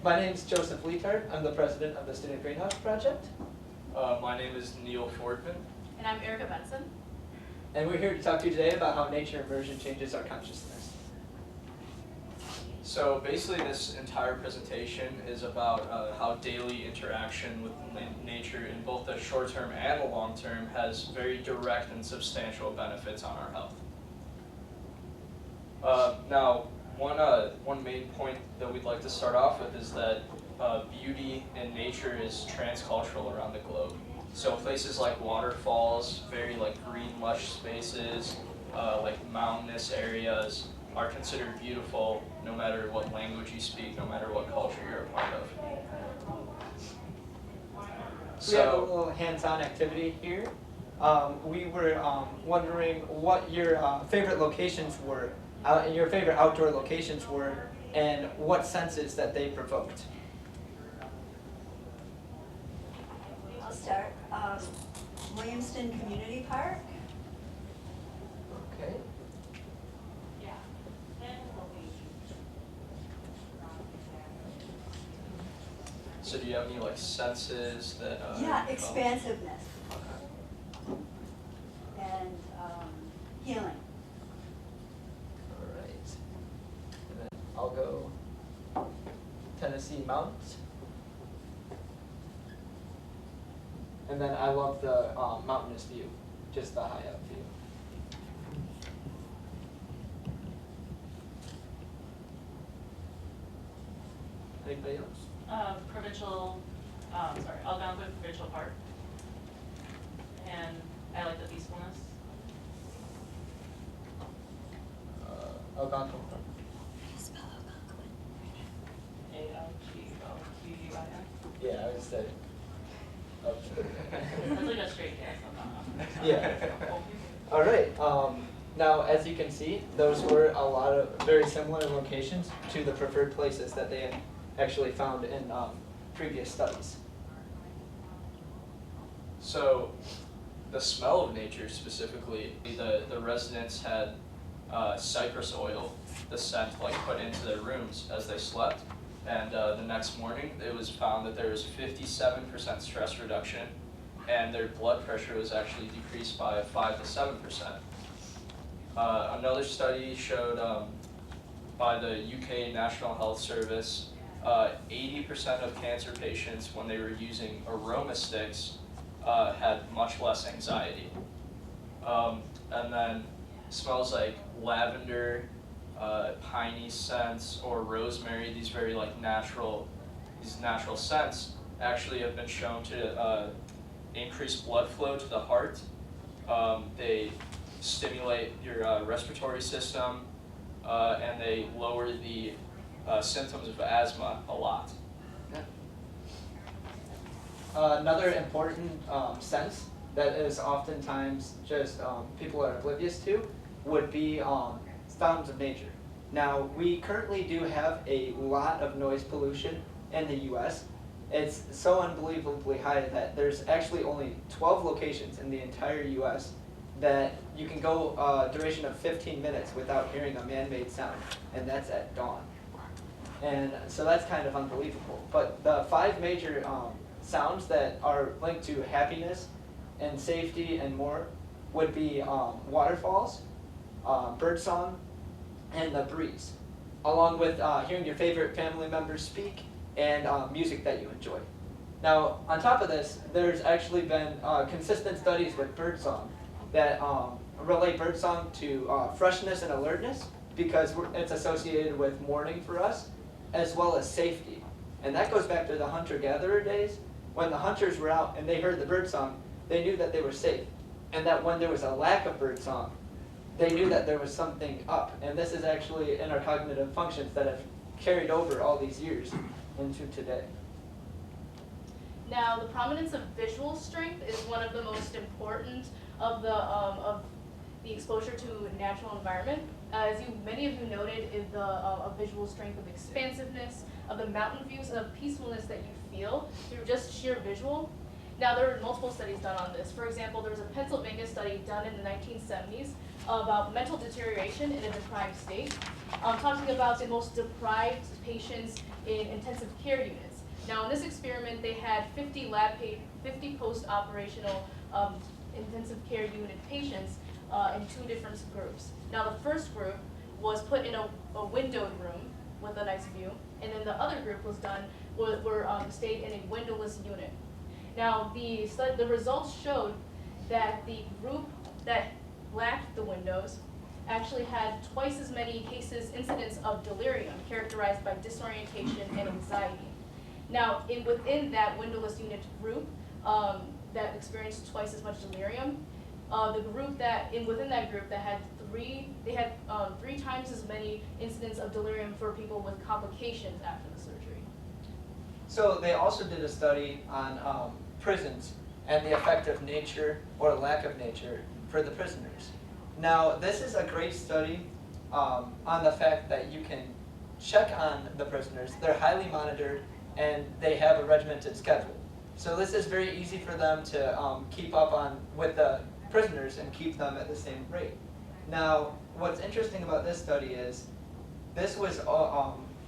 My name is Joseph Leetard. I'm the president of the Student Greenhouse Project. My name is Neil Fordman. And I'm Erica Benson. And we're here to talk to you today about how nature immersion changes our consciousness. So basically this entire presentation is about how daily interaction with nature in both the short term and the long term has very direct and substantial benefits on our health. Now, one main point that we'd like to start off with is that beauty in nature is transcultural around the globe. So places like waterfalls, very green lush spaces, like mountainous areas are considered beautiful no matter what language you speak, no matter what culture you're a part of. So we have a little hands-on activity here. We were wondering what your favorite locations were, your favorite outdoor locations were, and what senses that they provoked. I'll start. Williamston Community Park. Okay. So do you have any senses that? Yeah, expansiveness Okay. and healing. All right. And then I'll go Tennessee Mountains. And then I love the mountainous view, just the high up view. Anybody else? Algonquin Provincial Park. And I like the peacefulness. Algonquin. Spell Algonquin. Algonquin. Yeah, I would say. That's like a straight guess. Yeah. All right. Now, as you can see, those were a lot of very similar locations to the preferred places that they had actually found in previous studies. So the smell of nature specifically, the residents had cypress oil, the scent put into their rooms as they slept. And the next morning, it was found that there was 57% stress reduction, and their blood pressure was actually decreased by 5 to 7%. Another study showed by the UK National Health Service, 80% of cancer patients, when they were using aroma sticks, had much less anxiety. And then smells like lavender, piney scents, or rosemary, these very natural scents actually have been shown to increase blood flow to the heart. They stimulate your respiratory system, and they lower the symptoms of asthma a lot. Another important sense that is oftentimes just people are oblivious to would be sounds of nature. Now, we currently do have a lot of noise pollution in the U.S. It's so unbelievably high that there's actually only 12 locations in the entire U.S. that you can go a duration of 15 minutes without hearing a man-made sound, and that's at dawn. And so that's kind of unbelievable. But the 5 major sounds that are linked to happiness and safety and more would be waterfalls, birdsong, and the breeze, along with hearing your favorite family members speak and music that you enjoy. Now, on top of this, there's actually been consistent studies with birdsong that relate birdsong to freshness and alertness, because it's associated with morning for us, as well as safety. And that goes back to the hunter-gatherer days. When the hunters were out and they heard the birdsong, they knew that they were safe. And that when there was a lack of birdsong, they knew that there was something up. And this is actually in our cognitive functions that have carried over all these years into today. Now, the prominence of visual strength is one of the most important of the exposure to natural environment. As many of you noted, is the visual strength of expansiveness, of the mountain views, of peacefulness that you feel through just sheer visual. Now, there were multiple studies done on this. For example, there was a Pennsylvania study done in the 1970s about mental deterioration in a deprived state, talking about the most deprived patients in intensive care units. Now, in this experiment, they had 50 post-operational intensive care unit patients in 2 different groups. Now, the first group was put in a windowed room with a nice view, and then the other group was stayed in a windowless unit. Now, the results showed that the group that lacked the windows actually had twice as many incidents of delirium characterized by disorientation and anxiety. Now, within that windowless unit group that experienced twice as much delirium, the group within that group that had 3 times as many incidents of delirium for people with complications after the surgery. So they also did a study on prisons and the effect of nature or lack of nature for the prisoners. Now, this is a great study on the fact that you can check on the prisoners. They're highly monitored and they have a regimented schedule. So this is very easy for them to keep up with the prisoners and keep them at the same rate. Now, what's interesting about this study is this was the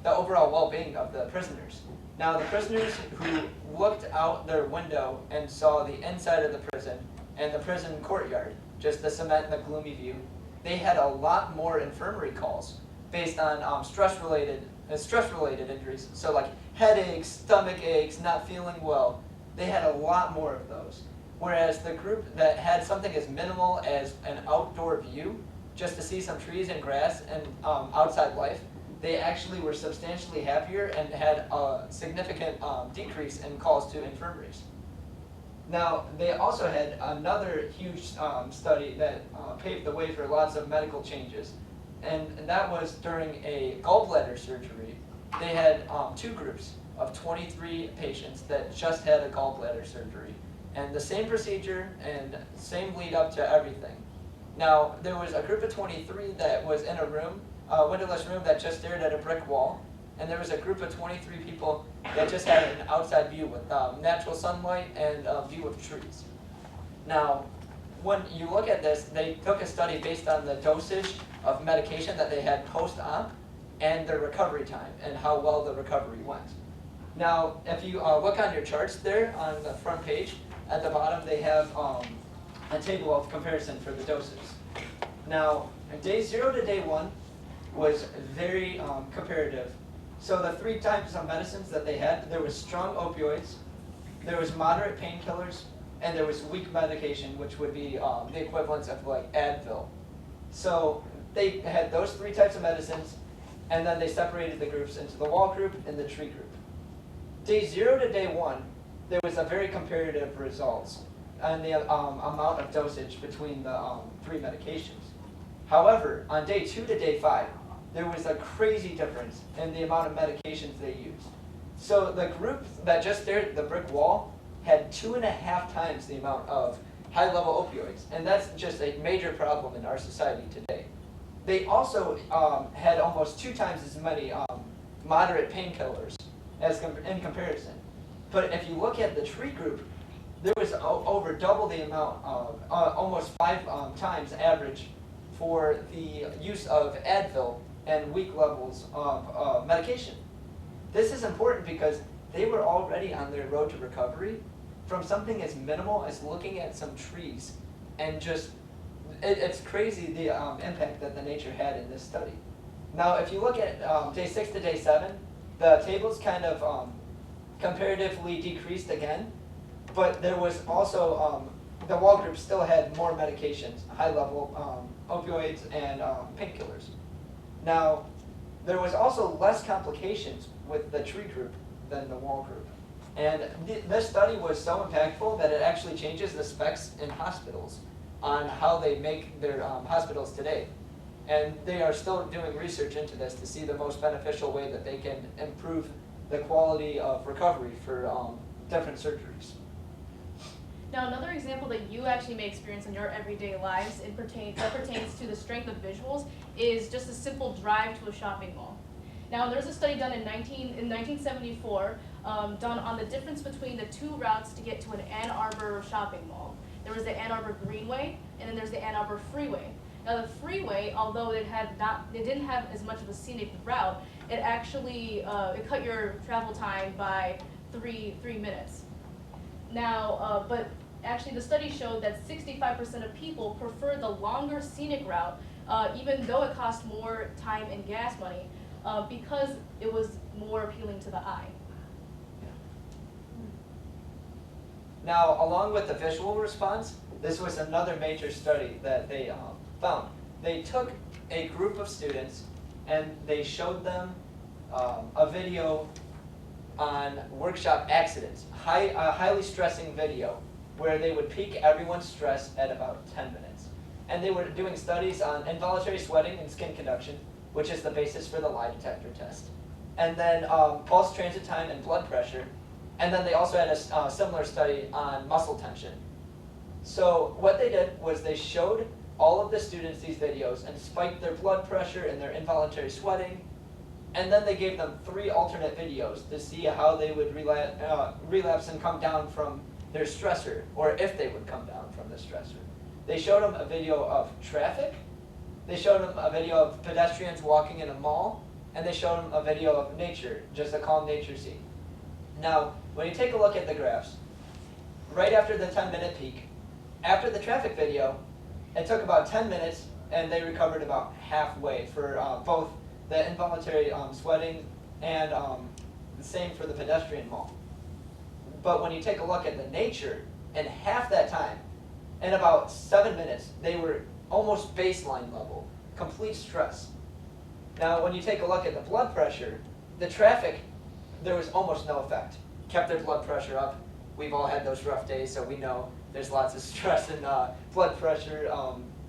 overall well-being of the prisoners. Now, the prisoners who looked out their window and saw the inside of the prison and the prison courtyard, just the cement and the gloomy view, they had a lot more infirmary calls based on stress-related injuries. So like headaches, stomach aches, not feeling well. They had a lot more of those. Whereas the group that had something as minimal as an outdoor view, just to see some trees and grass and outside life, they actually were substantially happier and had a significant decrease in calls to infirmaries. Now, they also had another huge study that paved the way for lots of medical changes, and that was during a gallbladder surgery. They had 2 groups of 23 patients that just had a gallbladder surgery, and the same procedure and same lead up to everything. Now, there was a group of 23 that was in a room, a windowless room that just stared at a brick wall, and there was a group of 23 people that just had an outside view with natural sunlight and a view of trees. Now, when you look at this, they took a study based on the dosage of medication that they had post-op and their recovery time and how well the recovery went. Now, if you look on your charts there on the front page, at the bottom they have a table of comparison for the doses. Now, day 0 to day 1 was very comparative. So the 3 types of medicines that they had, there was strong opioids, there was moderate painkillers, and there was weak medication, which would be the equivalent of like Advil. So they had those 3 types of medicines, and then they separated the groups into the wall group and the tree group. Day 0 to day 1, there was a very comparative results on the amount of dosage between the 3 medications. However, on day 2 to day 5, there was a crazy difference in the amount of medications they used. So the group that just stared at the brick wall had 2.5 times the amount of high-level opioids, and that's just a major problem in our society today. They also had almost 2 times as many moderate painkillers in comparison. But if you look at the tree group, there was over double the amount of, almost 5 times average for the use of Advil and weak levels of medication. This is important because they were already on their road to recovery from something as minimal as looking at some trees, and just, it's crazy the impact that the nature had in this study. Now, if you look at day 6 to day 7, the tables kind of comparatively decreased again, but there was also, the wall group still had more medications, high-level opioids and painkillers. Now, there was also less complications with the tree group than the wall group. And this study was so impactful that it actually changes the specs in hospitals on how they make their hospitals today. And they are still doing research into this to see the most beneficial way that they can improve the quality of recovery for different surgeries. Now, another example that you actually may experience in your everyday lives that pertains to the strength of visuals is just a simple drive to a shopping mall. Now, there's a study done in 1974 done on the difference between the two routes to get to an Ann Arbor shopping mall. There was the Ann Arbor Greenway, and then there's the Ann Arbor Freeway. Now, the freeway, although it didn't have as much of a scenic route, it actually it cut your travel time by three minutes. Now, but actually, the study showed that 65% of people prefer the longer scenic route, even though it cost more time and gas money, because it was more appealing to the eye. Now, along with the visual response, this was another major study that they found. They took a group of students and they showed them a video on workshop accidents, a highly stressing video, where they would peak everyone's stress at about 10 minutes. And they were doing studies on involuntary sweating and skin conduction, which is the basis for the lie detector test. And then pulse transit time and blood pressure. And then they also had a similar study on muscle tension. So what they did was they showed all of the students these videos and spiked their blood pressure and their involuntary sweating. And then they gave them 3 alternate videos to see how they would relapse and come down from their stressor, or if they would come down from the stressor. They showed them a video of traffic, they showed them a video of pedestrians walking in a mall, and they showed them a video of nature, just a calm nature scene. Now, when you take a look at the graphs, right after the 10-minute peak, after the traffic video, it took about 10 minutes, and they recovered about halfway for both the involuntary sweating and the same for the pedestrian mall. But when you take a look at the nature, in half that time, in about 7 minutes, they were almost baseline level, complete stress. Now, when you take a look at the blood pressure, the traffic, there was almost no effect. Kept their blood pressure up. We've all had those rough days, so we know there's lots of stress and blood pressure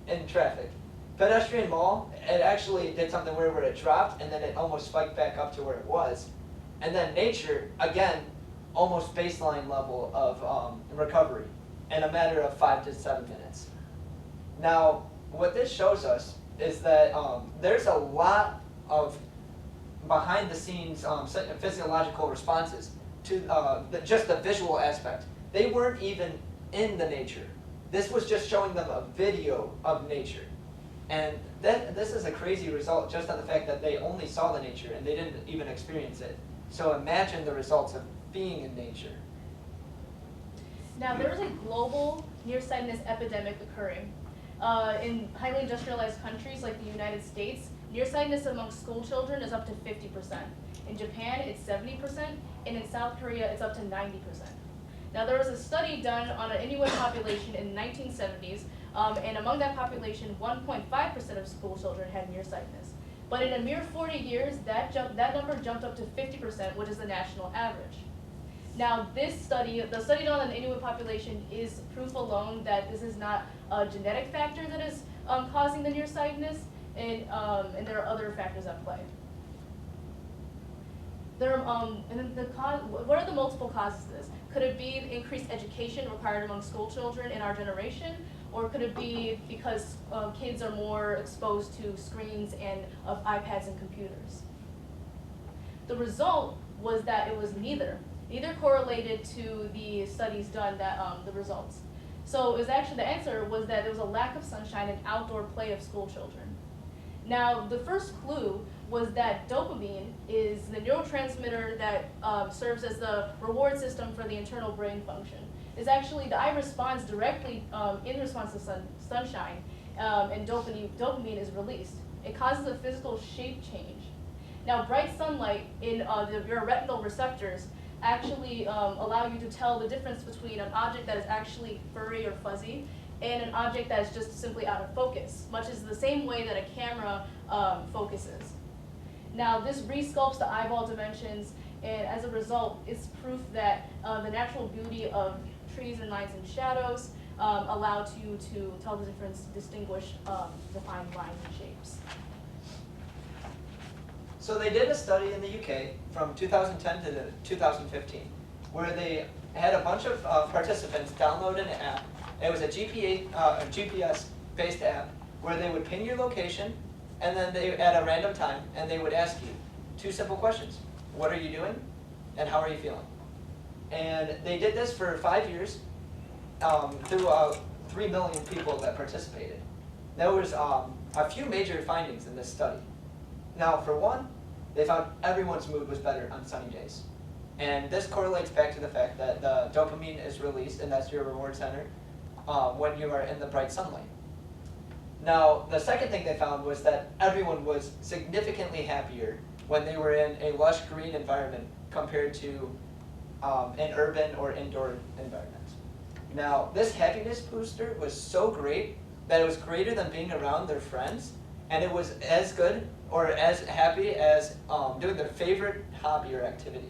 in traffic. Pedestrian mall, it actually did something weird where it dropped and then it almost spiked back up to where it was. And then nature, again, almost baseline level of recovery in a matter of 5 to 7 minutes. Now, what this shows us is that there's a lot of behind the scenes physiological responses to just the visual aspect. They weren't even in the nature. This was just showing them a video of nature. And this is a crazy result just on the fact that they only saw the nature and they didn't even experience it. So imagine the results of being in nature. Now, there is a global nearsightedness epidemic occurring. In highly industrialized countries like the United States, nearsightedness among school children is up to 50%. In Japan, it's 70%, and in South Korea, it's up to 90%. Now, there was a study done on an Inuit population in the 1970s, and among that population, 1.5% of school children had nearsightedness. But in a mere 40 years, that number jumped up to 50%, which is the national average. Now, this study, the study done on the Inuit population, is proof alone that this is not a genetic factor that is causing the nearsightedness, and there are other factors at play. What are the multiple causes of this? Could it be increased education required among school children in our generation? Or could it be because kids are more exposed to screens and of iPads and computers? The result was that it was neither. Neither correlated to the studies done that the results. So it was actually, the answer was that there was a lack of sunshine and outdoor play of school children. Now, the first clue was that dopamine is the neurotransmitter that serves as the reward system for the internal brain function. It's actually, the eye responds directly in response to sunshine, and dopamine is released. It causes a physical shape change. Now, bright sunlight in your retinal receptors actually allow you to tell the difference between an object that is actually furry or fuzzy and an object that is just simply out of focus, much as the same way that a camera focuses. Now, this resculpts the eyeball dimensions, and as a result, it's proof that the natural beauty of trees and lines and shadows allow you to tell the difference, distinguish, define lines and shapes. So they did a study in the UK from 2010 to 2015, where they had a bunch of participants download an app. It was a GPS-based app where they would pin your location, and then they at a random time, and they would ask you two simple questions. What are you doing? And how are you feeling? And they did this for 5 years through 3 million people that participated. There was a few major findings in this study. Now, for one, they found everyone's mood was better on sunny days. And this correlates back to the fact that the dopamine is released, and that's your reward center, when you are in the bright sunlight. Now, the second thing they found was that everyone was significantly happier when they were in a lush green environment compared to an urban or indoor environment. Now, this happiness booster was so great that it was greater than being around their friends, and it was as good or as happy as doing their favorite hobby or activity.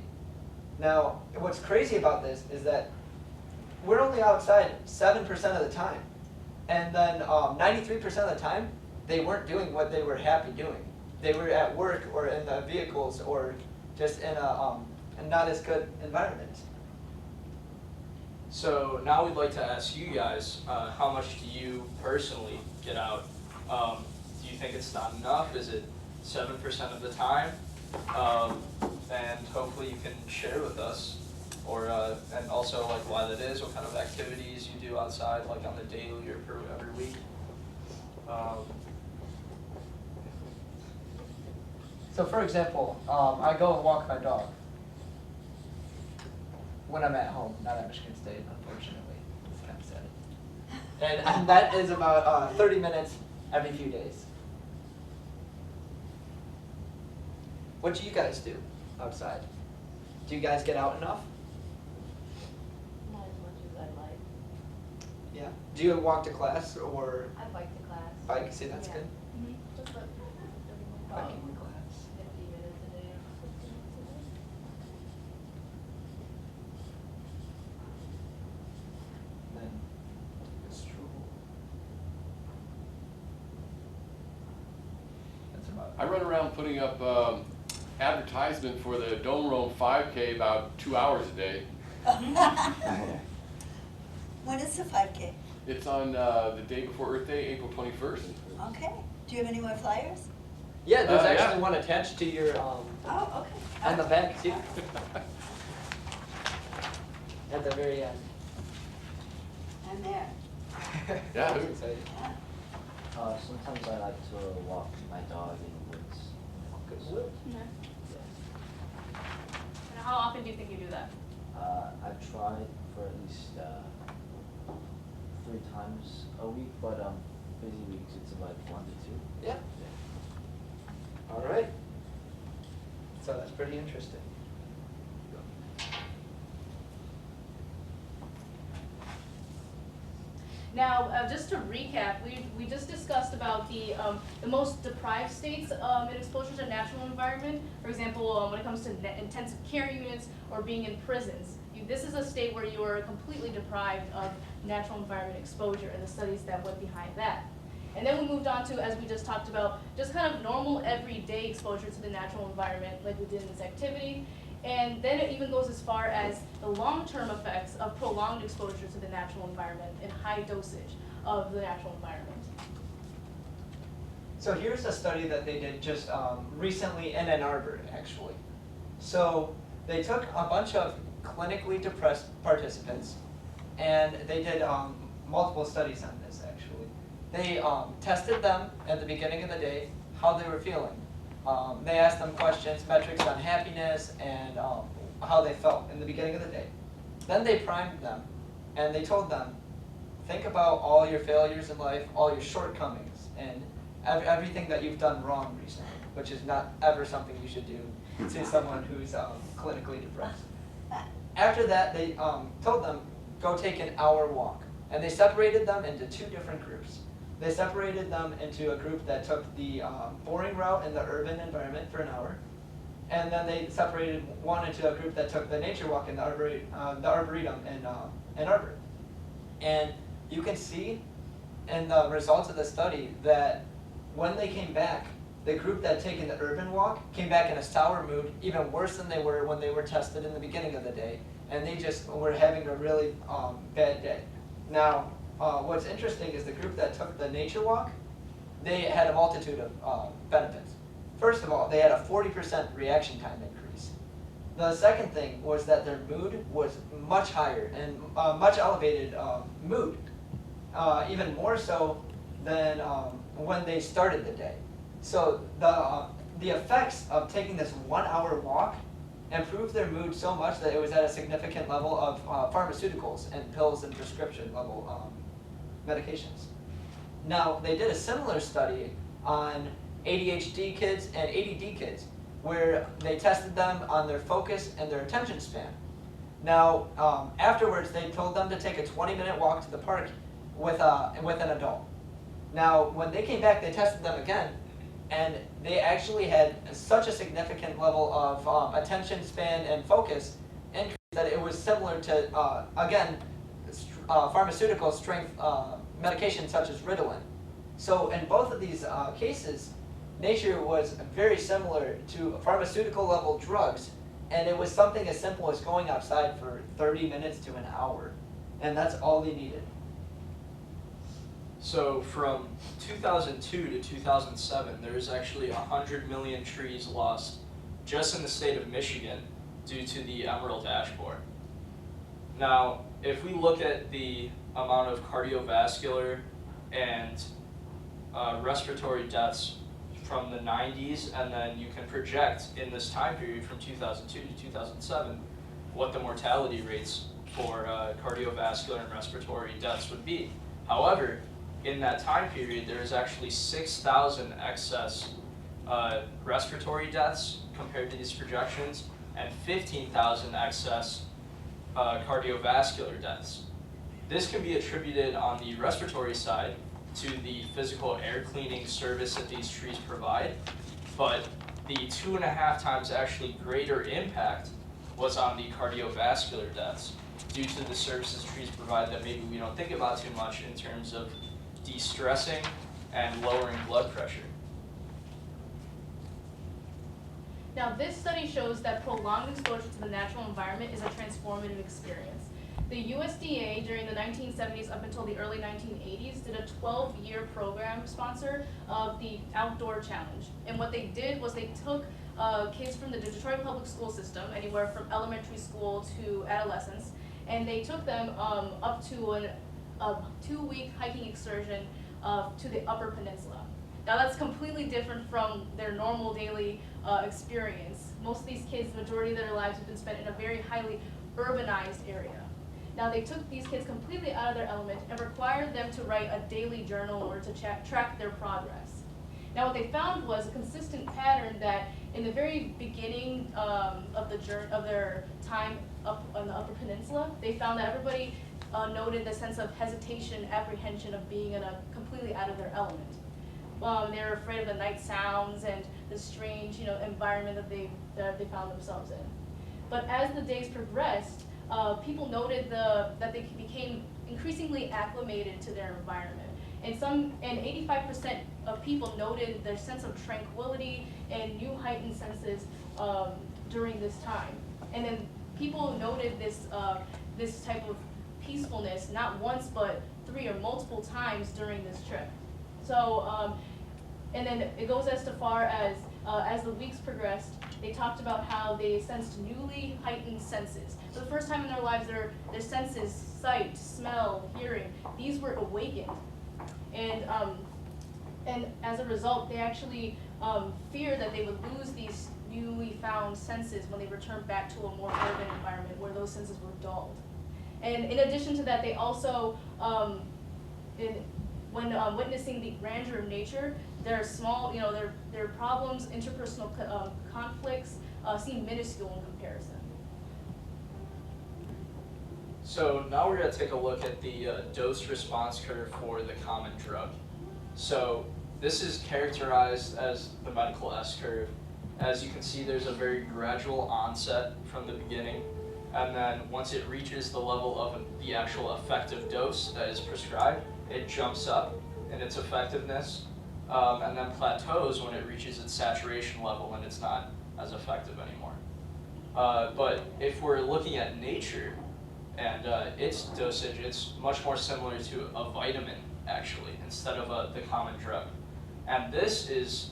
Now, what's crazy about this is that we're only outside 7% of the time. And then 93% of the time, they weren't doing what they were happy doing. They were at work or in the vehicles or just in a not as good environment. So now we'd like to ask you guys, how much do you personally get out? Do you think it's not enough? Is it 7% of the time? And hopefully you can share with us, or and also like why that is, what kind of activities you do outside, like on the daily or per every week. So for example, I go and walk my dog when I'm at home, not at Michigan State, unfortunately. It's kind of sad. And that is about 30 minutes every few days. What do you guys do outside? Do you guys get out enough? Not as much as I'd like. Yeah. Do you walk to class or I bike to class. bike? See, that's Yeah. good. Mm-hmm. Just like Biking to class. 50 minutes a day or 15 minutes a day. Then it's true. That's about I run around putting up advertisement for the Dome Roam 5K about 2 hours a day. When is the 5K? It's on the day before Earth Day, April 21st. Okay. Do you have any more flyers? Yeah, there's Yeah. actually one attached to your Oh, okay. on the back too. At the very end. I'm there. Yeah. That's exciting. Yeah. Sometimes I like to walk my dog in the woods. Yeah. And how often do you think you do that? I've tried for at least 3 times a week, but busy weeks it's about 1 to 2. Yeah. All right. So that's pretty interesting. Now, just to recap, we just discussed about the most deprived states in exposure to natural environment. For example, when it comes to intensive care units or being in prisons. This is a state where you are completely deprived of natural environment exposure and the studies that went behind that. And then we moved on to, as we just talked about, just kind of normal everyday exposure to the natural environment like we did in this activity. And then it even goes as far as the long-term effects of prolonged exposure to the natural environment and high dosage of the natural environment. So here's a study that they did just recently in Ann Arbor, actually. So they took a bunch of clinically depressed participants, and they did multiple studies on this, actually. They tested them at the beginning of the day, how they were feeling. They asked them questions, metrics on happiness, and how they felt in the beginning of the day. Then they primed them, and they told them, think about all your failures in life, all your shortcomings, and everything that you've done wrong recently, which is not ever something you should do to someone who's clinically depressed. After that, they told them, go take an hour walk. And they separated them into 2 different groups. They separated them into a group that took the boring route in the urban environment for an hour. And then they separated one into a group that took the nature walk in the Arboretum in Ann Arbor. And you can see in the results of the study that when they came back, the group that had taken the urban walk came back in a sour mood, even worse than they were when they were tested in the beginning of the day. And they just were having a really bad day. Now, what's interesting is the group that took the nature walk, they had a multitude of benefits. first of all, they had a 40% reaction time increase. The second thing was that their mood was much higher and much elevated mood, even more so than when they started the day. So the effects of taking this 1 hour walk improved their mood so much that it was at a significant level of pharmaceuticals and pills and prescription level medications. Now, they did a similar study on ADHD kids and ADD kids, where they tested them on their focus and their attention span. Now, afterwards, they told them to take a 20-minute walk to the park with an adult. Now, when they came back, they tested them again, and they actually had such a significant level of attention span and focus increase that it was similar to, again, pharmaceutical strength medication such as Ritalin. So in both of these cases, nature was very similar to pharmaceutical level drugs, and it was something as simple as going outside for 30 minutes to an hour, and that's all they needed. So from 2002 to 2007, there was actually 100 million trees lost just in the state of Michigan due to the emerald ash borer. Now, if we look at the amount of cardiovascular and respiratory deaths from the 90s, and then you can project in this time period from 2002 to 2007 what the mortality rates for cardiovascular and respiratory deaths would be. However, in that time period, there is actually 6,000 excess respiratory deaths compared to these projections, and 15,000 excess cardiovascular deaths. This can be attributed on the respiratory side to the physical air cleaning service that these trees provide, but the 2.5 times actually greater impact was on the cardiovascular deaths due to the services trees provide that maybe we don't think about too much in terms of de-stressing and lowering blood pressure. Now, this study shows that prolonged exposure to the natural environment is a transformative experience. The USDA during the 1970s up until the early 1980s did a 12-year program sponsor of the Outdoor Challenge. And what they did was they took kids from the Detroit public school system, anywhere from elementary school to adolescence, and they took them up to a 2-week hiking excursion to the Upper Peninsula. Now that's completely different from their normal daily experience. Most of these kids, the majority of their lives have been spent in a very highly urbanized area. Now they took these kids completely out of their element and required them to write a daily journal in order to track their progress. Now what they found was a consistent pattern that in the very beginning of their time up on the Upper Peninsula, they found that everybody noted the sense of hesitation, apprehension of being completely out of their element. They were afraid of the night sounds and the strange, environment that they found themselves in. But as the days progressed, people noted that they became increasingly acclimated to their environment. And 85% of people noted their sense of tranquility and new heightened senses during this time. And then people noted this type of peacefulness not once but 3 or multiple times during this trip. So, and then it goes as far as the weeks progressed, they talked about how they sensed newly heightened senses. For the first time in their lives, their senses, sight, smell, hearing, these were awakened. And as a result, they actually feared that they would lose these newly found senses when they returned back to a more urban environment where those senses were dulled. And in addition to that, they also, when witnessing the grandeur of nature, their small, their problems, interpersonal conflicts seem minuscule in comparison. So now we're going to take a look at the dose response curve for the common drug. So this is characterized as the medical S-curve. As you can see, there's a very gradual onset from the beginning, and then once it reaches the level of the actual effective dose that is prescribed, it jumps up in its effectiveness, and then plateaus when it reaches its saturation level and it's not as effective anymore. But if we're looking at nature and its dosage, it's much more similar to a vitamin, actually, instead of the common drug. And this is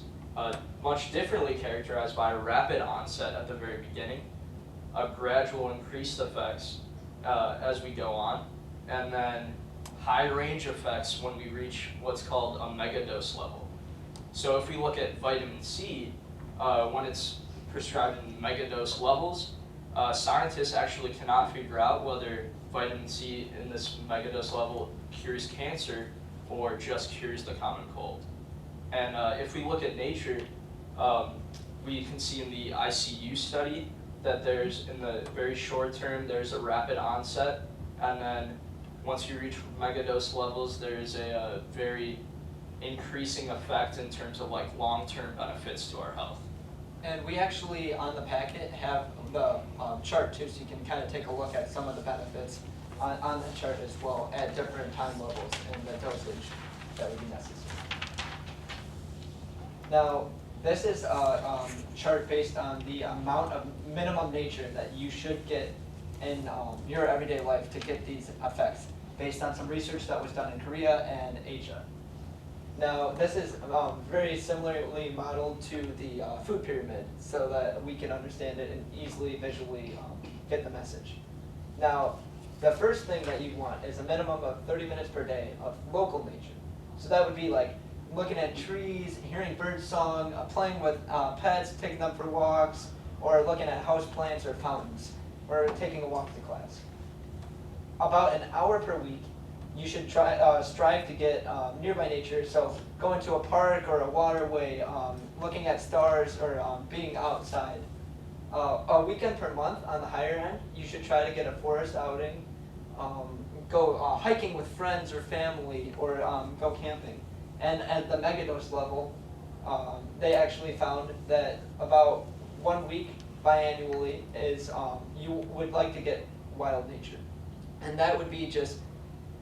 much differently characterized by a rapid onset at the very beginning, a gradual increased effects as we go on, and then high range effects when we reach what's called a megadose level. So if we look at vitamin C, when it's prescribed in megadose levels, scientists actually cannot figure out whether vitamin C in this megadose level cures cancer or just cures the common cold. And if we look at nature, we can see in the ICU study that there's, in the very short term, there's a rapid onset, and then once you reach megadose levels, there's a very increasing effect in terms of like long-term benefits to our health. And we actually, on the packet, have the chart too, so you can kind of take a look at some of the benefits on the chart as well at different time levels and the dosage that would be necessary. Now, this is a chart based on the amount of minimum nature that you should get in your everyday life to get these effects, based on some research that was done in Korea and Asia. Now, this is very similarly modeled to the food pyramid, so that we can understand it and easily visually get the message. Now, the first thing that you want is a minimum of 30 minutes per day of local nature. So that would be like looking at trees, hearing bird song, playing with pets, taking them for walks, or looking at house plants or fountains, or taking a walk to class. About an hour per week, you should strive to get nearby nature, so going to a park or a waterway, looking at stars, or being outside. A weekend per month on the higher end, you should try to get a forest outing, go hiking with friends or family, or go camping. And at the megadose level, they actually found that about 1 week biannually is you would like to get wild nature. And that would be just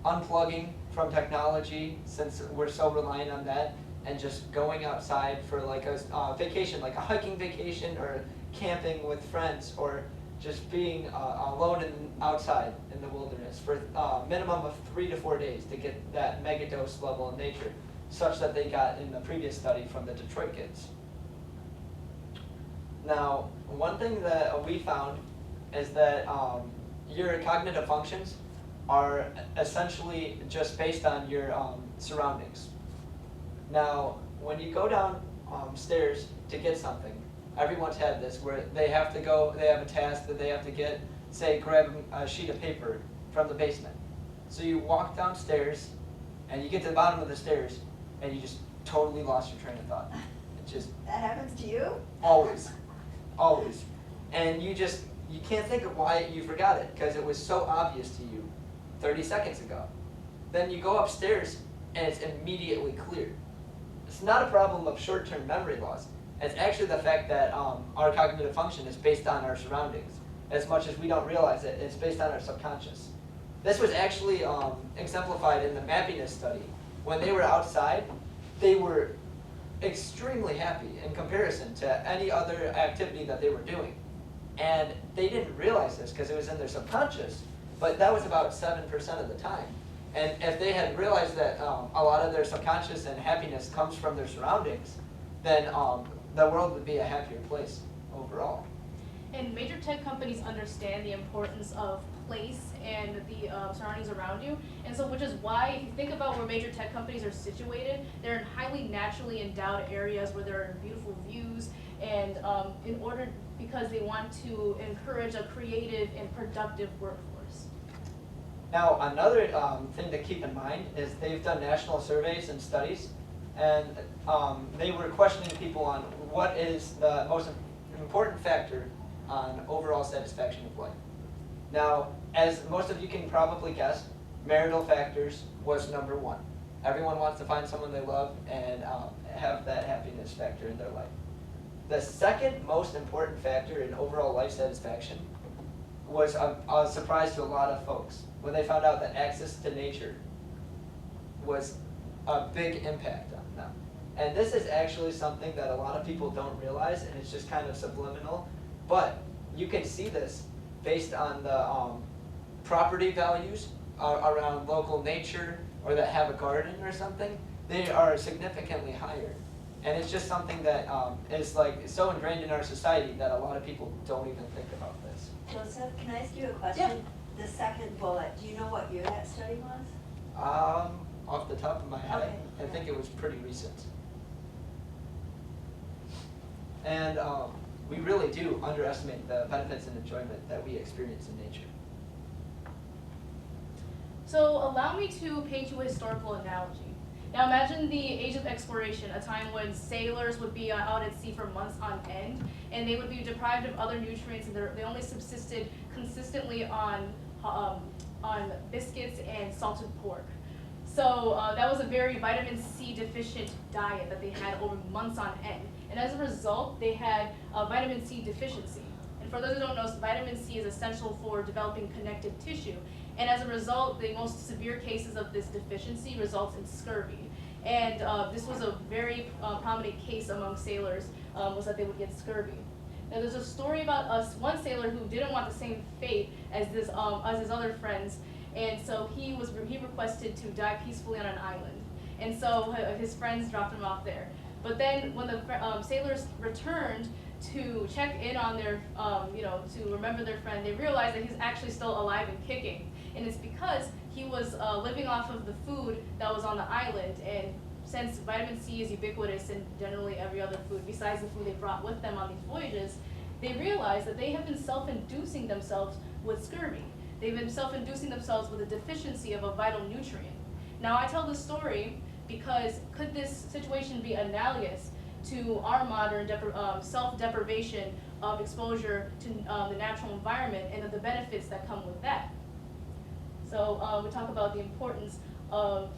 unplugging from technology, since we're so reliant on that, and just going outside for like a vacation, like a hiking vacation, or camping with friends, or just being alone outside in the wilderness for a minimum of 3 to 4 days to get that megadose level in nature, such that they got in the previous study from the Detroit kids. Now, one thing that we found is that your cognitive functions are essentially just based on your surroundings. Now, when you go down stairs to get something, everyone's had this, where they have to go, they have a task that they have to get, say, grab a sheet of paper from the basement. So you walk downstairs, and you get to the bottom of the stairs, and you just totally lost your train of thought. It just That happens to you? always, always. And you can't think of why you forgot it, because it was so obvious to you 30 seconds ago. Then you go upstairs, and it's immediately clear. It's not a problem of short-term memory loss. It's actually the fact that our cognitive function is based on our surroundings. As much as we don't realize it, it's based on our subconscious. This was actually exemplified in the mappiness study. When they were outside, they were extremely happy in comparison to any other activity that they were doing. And they didn't realize this because it was in their subconscious, but that was about 7% of the time. And if they had realized that a lot of their subconscious and happiness comes from their surroundings, then the world would be a happier place overall. And major tech companies understand the importance of place and the surroundings around you, and so which is why, if you think about where major tech companies are situated, they're in highly naturally endowed areas where there are beautiful views, and because they want to encourage a creative and productive workforce. Now, another thing to keep in mind is they've done national surveys and studies, and they were questioning people on what is the most important factor on overall satisfaction of life. Now, as most of you can probably guess, marital factors was number one. Everyone wants to find someone they love and have that happiness factor in their life. The second most important factor in overall life satisfaction was a surprise to a lot of folks when they found out that access to nature was a big impact on them. And this is actually something that a lot of people don't realize, and it's just kind of subliminal, but you can see this based on the property values around local nature, or that have a garden or something. They are significantly higher. And it's just something that is like so ingrained in our society that a lot of people don't even think about this. Joseph, can I ask you a question? The second bullet, do you know what year that study was? Off the top of my head, Okay. I think it was pretty recent. And we really do underestimate the benefits and enjoyment that we experience in nature. So allow me to paint you a historical analogy. Now imagine the age of exploration, a time when sailors would be out at sea for months on end, and they would be deprived of other nutrients, and they only subsisted consistently on biscuits and salted pork. So that was a very vitamin C deficient diet that they had over months on end. And as a result, they had vitamin C deficiency. And for those who don't know, vitamin C is essential for developing connective tissue. And as a result, the most severe cases of this deficiency results in scurvy. And this was a very prominent case among sailors, was that they would get scurvy. Now there's a story about one sailor who didn't want the same fate as his other friends, and so he requested to die peacefully on an island. And so his friends dropped him off there. But then when the sailors returned to check in on their, to remember their friend, they realized that he's actually still alive and kicking. And it's because he was living off of the food that was on the island. And since vitamin C is ubiquitous in generally every other food, besides the food they brought with them on these voyages, they realized that they have been self-inducing themselves with scurvy. They've been self-inducing themselves with a deficiency of a vital nutrient. Now I tell this story because could this situation be analogous to our modern self-deprivation of exposure to the natural environment and the benefits that come with that? So we talk about the importance of,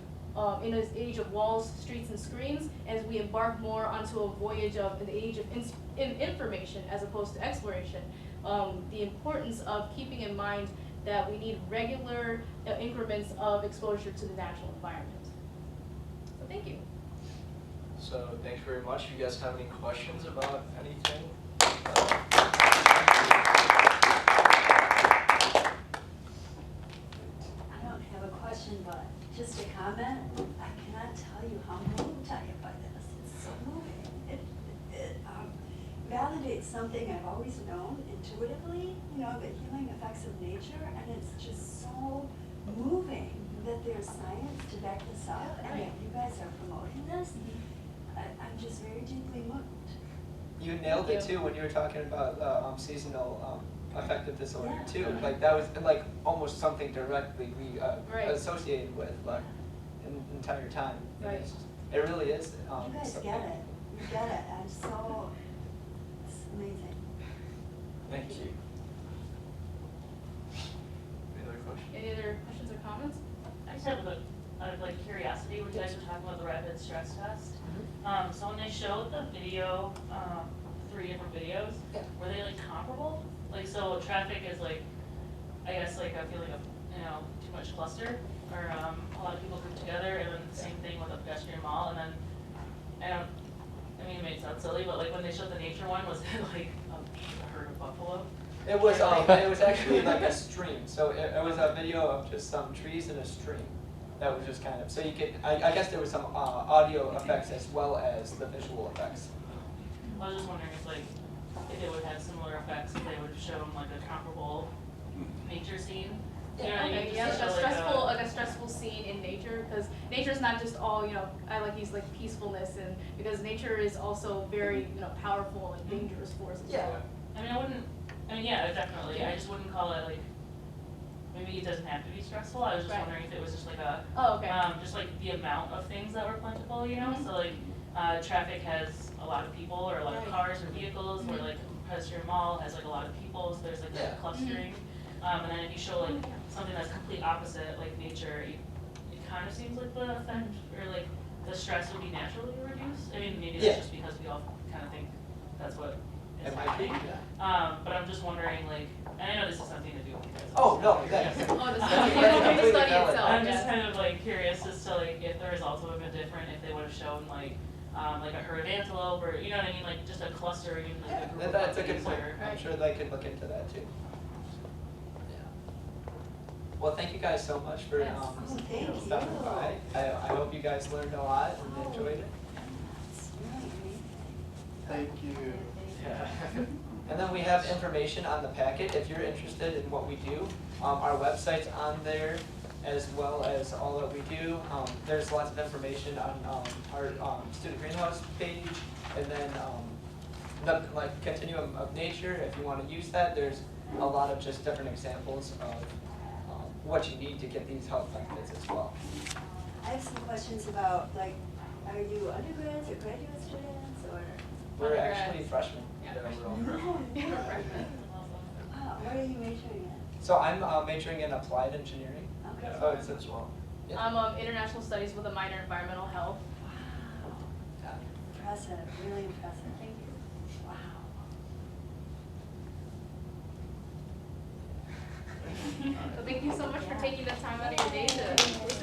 in this age of walls, streets, and screens, as we embark more onto a voyage of the age of information as opposed to exploration, the importance of keeping in mind that we need regular increments of exposure to the natural environment. So thank you. So thanks very much. You guys have any questions about anything? I don't have a question, but just a comment. I cannot tell you how moved I am by this. It's so moving. It validates something I've always known intuitively, the healing effects of nature, and it's just so moving that there's science to back this up, and that you guys are promoting this. I'm just very deeply moved. You nailed it too when you were talking about seasonal affective disorder too. Yeah. Like that was like almost something directly we Right. associated with like an entire time. And Right. It really is. You guys something. get it. You get it. It's amazing. Thank you. Any other questions? Any other questions or comments? I just have out of curiosity, when you guys were talking about the rapid stress test. So when they showed the video, 3 different videos, Yeah. were they comparable? So traffic is I guess I feel like too much cluster, or a lot of people grouped together, and then the same thing with a pedestrian mall, and then it made it sound silly, but when they showed the nature one, was it a herd of buffalo? It was actually like a stream. So it was a video of just some trees and a stream. That was just kind of, so you could, I guess there was some audio effects as well as the visual effects. I was just wondering if it would have similar effects, if they would have shown a comparable nature scene. You know what I mean? Okay, Just yeah, to a show, stressful, a stressful scene in nature, because nature is not just all, I use peacefulness, and because nature is also very, powerful and dangerous forces. Yeah. Yeah, definitely. I just wouldn't call it maybe it doesn't have to be stressful. I was just Right. wondering if it was just Oh, okay. just the amount of things that were plentiful, Mhm. So traffic has a lot of people or a lot of Right. cars or vehicles, Mhm. or pedestrian mall has a lot of people, so there's Yeah. that clustering. And then if you show something that's complete opposite, like nature, it kind of seems like the effect or the stress would be naturally reduced. I mean, maybe Yeah. that's just because we all kind of think that's what is It might be. happening. Yeah. But I'm just wondering, and I know this has something to do with you guys. Oh no, Yeah. that's Oh, the that's study, completely the study valid. itself. I'm just yeah. kind of curious as to if the results would have been different if they would have shown a herd of antelope, or you know what I mean, just a cluster, or even Yeah, a group of that's a good monkeys, point. or I'm sure they could look into that too. Yeah. Well, thank you guys so much for Yes. Thank stopping you. by. I hope you guys learned a lot and enjoyed it. It's really Thank you. Yeah. And then we have information on the packet if you're interested in what we do. Our website's on there as well as all that we do. There's lots of information on our student greenhouse page, and then like Continuum of Nature. If you want to use that, there's a lot of just different examples of what you need to get these health benefits as well. I have some questions about, like, are you undergrads or graduate students, or? We're actually freshmen. Yeah, we're all No. freshmen. Wow, what are you majoring in? So I'm majoring in applied engineering. Okay. Oh, it's as well. Yeah. I'm international studies with a minor in environmental health. Wow, Yeah. impressive, really impressive. Thank you. Wow. So thank you so much for taking the time out of your day to listen